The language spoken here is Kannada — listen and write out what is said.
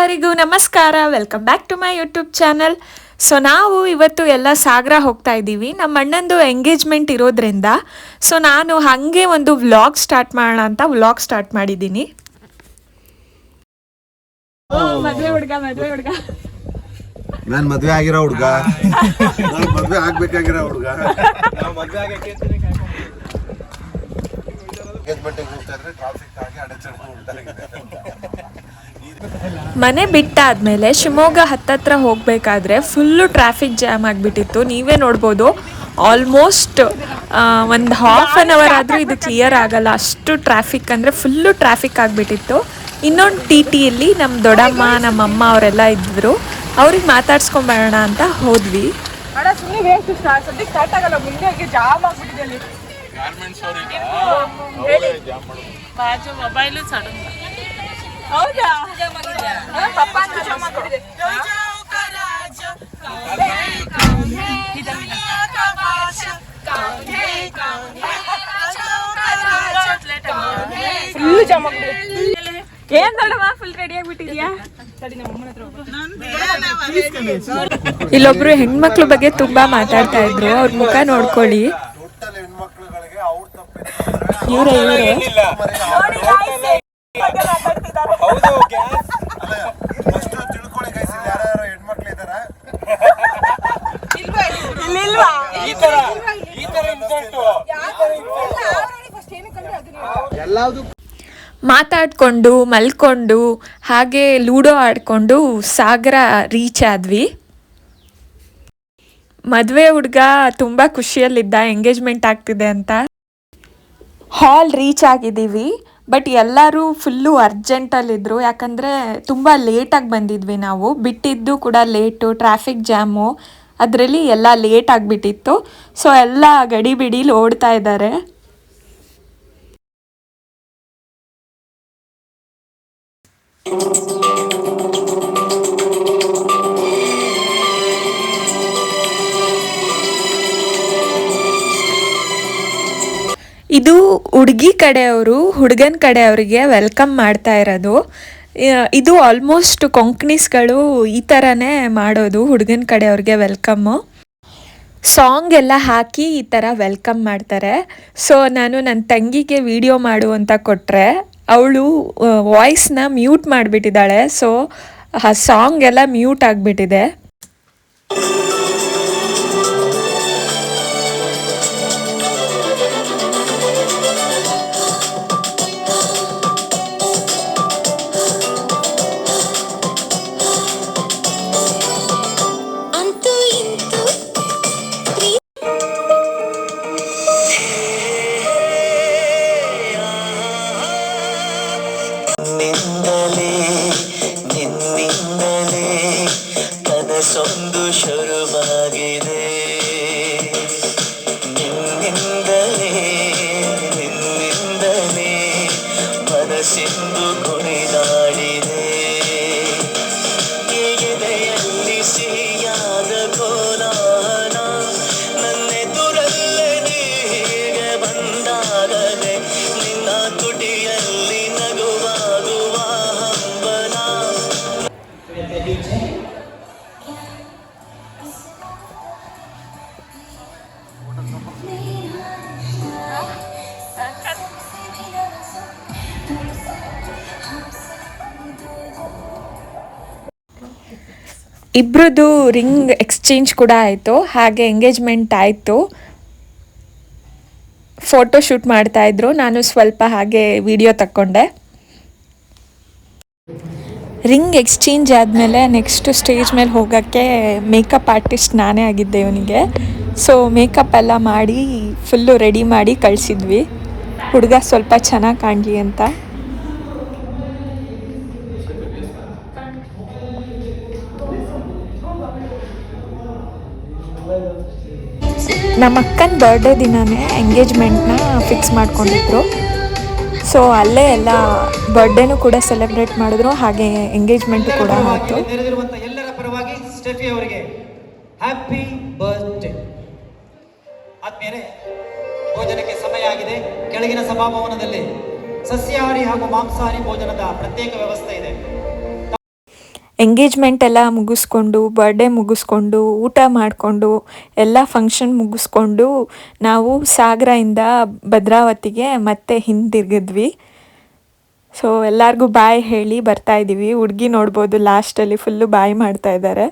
ಎಲ್ಲರಿಗೂ ನಮಸ್ಕಾರ, welcome back to my YouTube channel. So ನಾವು ಇವತ್ತು ಎಲ್ಲ ಸಾಗರ ಹೋಗ್ತಾ ಇದ್ದೀವಿ. ನಮ್ಮ ಅಣ್ಣಂದು ಎಂಗೇಜ್ಮೆಂಟ್ ಇರೋದ್ರಿಂದ ಸೊ ನಾನು ಹಾಗೆ ಒಂದು ವ್ಲಾಗ್ ಸ್ಟಾರ್ಟ್ ಮಾಡೋಣ ಅಂತ ವ್ಲಾಗ್ ಸ್ಟಾರ್ಟ್ ಮಾಡಿದ್ದೀನಿ. ಮದುವೆ ಹುಡುಗ ನಾನು ಮದುವೆ ಆಗಿರೋ ಹುಡುಗ, ಮದುವೆ ಆಗ್ಬೇಕಾಗಿರೋ ಹುಡುಗ. ಮನೆ ಬಿಟ್ಟಾದ್ಮೇಲೆ ಶಿವಮೊಗ್ಗ ಹತ್ತತ್ರ ಹೋಗಬೇಕಾದ್ರೆ ಫುಲ್ಲು ಟ್ರಾಫಿಕ್ ಜಾಮ್ ಆಗಿಬಿಟ್ಟಿತ್ತು. ನೀವೇ ನೋಡ್ಬೋದು, ಆಲ್ಮೋಸ್ಟ್ ಒಂದು ಹಾಫ್ ಆನ್ ಅವರ್ ಆದರೂ ಇದು ಕ್ಲಿಯರ್ ಆಗಲ್ಲ, ಅಷ್ಟು ಟ್ರಾಫಿಕ್ ಅಂದರೆ ಫುಲ್ಲು ಟ್ರಾಫಿಕ್ ಆಗಿಬಿಟ್ಟಿತ್ತು. ಇನ್ನೊಂದು ಟಿಯಲ್ಲಿ ನಮ್ಮ ದೊಡ್ಡಮ್ಮ ನಮ್ಮಮ್ಮ ಅವರೆಲ್ಲ ಇದ್ದರು. ಅವ್ರಿಗೆ ಮಾತಾಡ್ಸ್ಕೊಂಬರೋಣ ಅಂತ ಹೋದ್ವಿ. ಏನ್ ದೊಡ್ಡಮ್ಮ ಫುಲ್ ರೆಡಿ ಆಗ್ಬಿಟ್ಟಿದ್ಯಾ? ಇಲ್ಲೊಬ್ರು ಹೆಣ್ಮಕ್ಳ ಬಗ್ಗೆ ತುಂಬಾ ಮಾತಾಡ್ತಾ ಇದ್ರು, ಅವ್ರ ಮುಖ ನೋಡ್ಕೊಳ್ಳಿ. ಇವರೇ ಮಾತಾಡ್ಕೊಂಡು ಮಲ್ಕೊಂಡು ಹಾಗೆ ಲೂಡೋ ಆಡ್ಕೊಂಡು ಸಾಗರ ರೀಚ್ ಆದ್ವಿ. ಮದುವೆ ಹುಡುಗ ತುಂಬ ಖುಷಿಯಲ್ಲಿದ್ದ ಎಂಗೇಜ್ಮೆಂಟ್ ಆಗ್ತಿದೆ ಅಂತ. ಹಾಲ್ ರೀಚ್ ಆಗಿದ್ದೀವಿ, ಬಟ್ ಎಲ್ಲರೂ ಫುಲ್ಲು ಅರ್ಜೆಂಟಲ್ಲಿದ್ದರು, ಯಾಕಂದರೆ ತುಂಬ ಲೇಟಾಗಿ ಬಂದಿದ್ವಿ. ನಾವು ಬಿಟ್ಟಿದ್ದು ಕೂಡ ಲೇಟು, ಟ್ರಾಫಿಕ್ ಜಾಮು, ಅದರಲ್ಲಿ ಎಲ್ಲ ಲೇಟ್ ಆಗಿಬಿಟ್ಟಿತ್ತು. ಸೊ ಎಲ್ಲ ಗಡಿ ಬಿಡಿಲಿ ಓಡ್ತಾ ಇದ್ದಾರೆ. ಇದು ಹುಡುಗಿ ಕಡೆಯವರು ಹುಡುಗನ ಕಡೆಯವರಿಗೆ ವೆಲ್ಕಮ್ ಮಾಡ್ತಾ ಇರೋದು. ಇದು ಆಲ್ಮೋಸ್ಟ್ ಕೊಂಕಣಿಸ್ಗಳು ಈ ಥರನೇ ಮಾಡೋದು, ಹುಡುಗನ ಕಡೆಯವ್ರಿಗೆ ವೆಲ್ಕಮ್ಮು. ಸಾಂಗ್ ಎಲ್ಲ ಹಾಕಿ ಈ ಥರ ವೆಲ್ಕಮ್ ಮಾಡ್ತಾರೆ. ಸೊ ನಾನು ನನ್ನ ತಂಗಿಗೆ ವಿಡಿಯೋ ಮಾಡು ಅಂತ ಕೊಟ್ಟರೆ ಅವಳು ವಾಯ್ಸ್ನ ಮ್ಯೂಟ್ ಮಾಡಿಬಿಟ್ಟಿದ್ದಾಳೆ. ಸೊ ಆ ಸಾಂಗ್ ಎಲ್ಲ ಮ್ಯೂಟ್ ಆಗಿಬಿಟ್ಟಿದೆ. ಕನಸೊಂದು ಶುರುವಾಗಿದೆ, ನಿನ್ನಿಂದಲೇ ಮನಸ್ಸಿಂದು ಕುಣಿದಾಡಿದೆ. ಎದೆಯಲ್ಲಿ ಸಿಹಿಯಾದ ಕೋಲಾನ ನನ್ನೆದುರಲ್ಲೇ ನೀಗೆ ಬಂದಾಗಲೇ ನಿನ್ನ ತುಟಿಯಲ್ಲಿ ನಗುವಾಗುವ ಹಂಬಲ. ಇಬ್ರದ್ದು ರಿಂಗ್ ಎಕ್ಸ್ಚೇಂಜ್ ಕೂಡ ಆಯಿತು, ಹಾಗೆ ಎಂಗೇಜ್ಮೆಂಟ್ ಆಯಿತು. ಫೋಟೋ ಶೂಟ್ ಮಾಡ್ತಾಯಿದ್ರು, ನಾನು ಸ್ವಲ್ಪ ಹಾಗೆ ವಿಡಿಯೋ ತಕ್ಕೊಂಡೆ. ರಿಂಗ್ ಎಕ್ಸ್ಚೇಂಜ್ ಆದಮೇಲೆ ನೆಕ್ಸ್ಟ್ ಸ್ಟೇಜ್ ಮೇಲೆ ಹೋಗೋಕ್ಕೆ ಮೇಕಪ್ ಆರ್ಟಿಸ್ಟ್ ನಾನೇ ಆಗಿದ್ದೆ ಇವನಿಗೆ. ಸೊ ಮೇಕಪ್ ಎಲ್ಲ ಮಾಡಿ ಫುಲ್ಲು ರೆಡಿ ಮಾಡಿ ಕಳಿಸಿದ್ವಿ, ಹುಡುಗ ಸ್ವಲ್ಪ ಚೆನ್ನಾಗಿ ಕಾಣಲಿ ಅಂತ. ನಮ್ಮ ಅಕ್ಕನ ಬರ್ಡೇ ದಿನವೇ ಎಂಗೇಜ್ಮೆಂಟ್ನ ಫಿಕ್ಸ್ ಮಾಡ್ಕೊಂಡಿದ್ರು. ಸೊ ಅಲ್ಲೇ ಎಲ್ಲ ಬರ್ಡೇನೂ ಕೂಡ ಸೆಲೆಬ್ರೇಟ್ ಮಾಡಿದ್ರು, ಹಾಗೆ ಎಂಗೇಜ್ಮೆಂಟು ಕೂಡ ಆಯಿತು. ಎಲ್ಲರ ಪರವಾಗಿ ಸ್ಟೆಫಿ ಅವರಿಗೆ ಹ್ಯಾಪಿ ಬರ್ತ್ಡೇ. ಆದ್ಮೇಲೆ ಭೋಜನಕ್ಕೆ ಸಮಯ ಆಗಿದೆ. ಕೆಳಗಿನ ಸಭಾಭವನದಲ್ಲಿ ಸಸ್ಯಾಹಾರಿ ಹಾಗೂ ಮಾಂಸಾಹಾರಿ ಭೋಜನದ ಪ್ರತ್ಯೇಕ ವ್ಯವಸ್ಥೆ ಇದೆ. ಎಂಗೇಜ್ಮೆಂಟ್ ಎಲ್ಲ ಮುಗಿಸ್ಕೊಂಡು ಬರ್ಡೇ ಮುಗಿಸ್ಕೊಂಡು ಊಟ ಮಾಡಿಕೊಂಡು ಎಲ್ಲ ಫಂಕ್ಷನ್ ಮುಗಿಸ್ಕೊಂಡು ನಾವು ಸಾಗರದಿಂದ ಭದ್ರಾವತಿಗೆ ಮತ್ತೆ ಹಿಂದಿರುಗಿದ್ವಿ. ಸೊ ಎಲ್ಲರಿಗೂ ಬಾಯ್ ಹೇಳಿ ಬರ್ತಾ ಇದ್ದೀವಿ. ಹುಡುಗಿ ನೋಡ್ಬೋದು ಲಾಸ್ಟಲ್ಲಿ ಫುಲ್ಲು ಬಾಯ್ ಮಾಡ್ತಾ ಇದ್ದಾರೆ.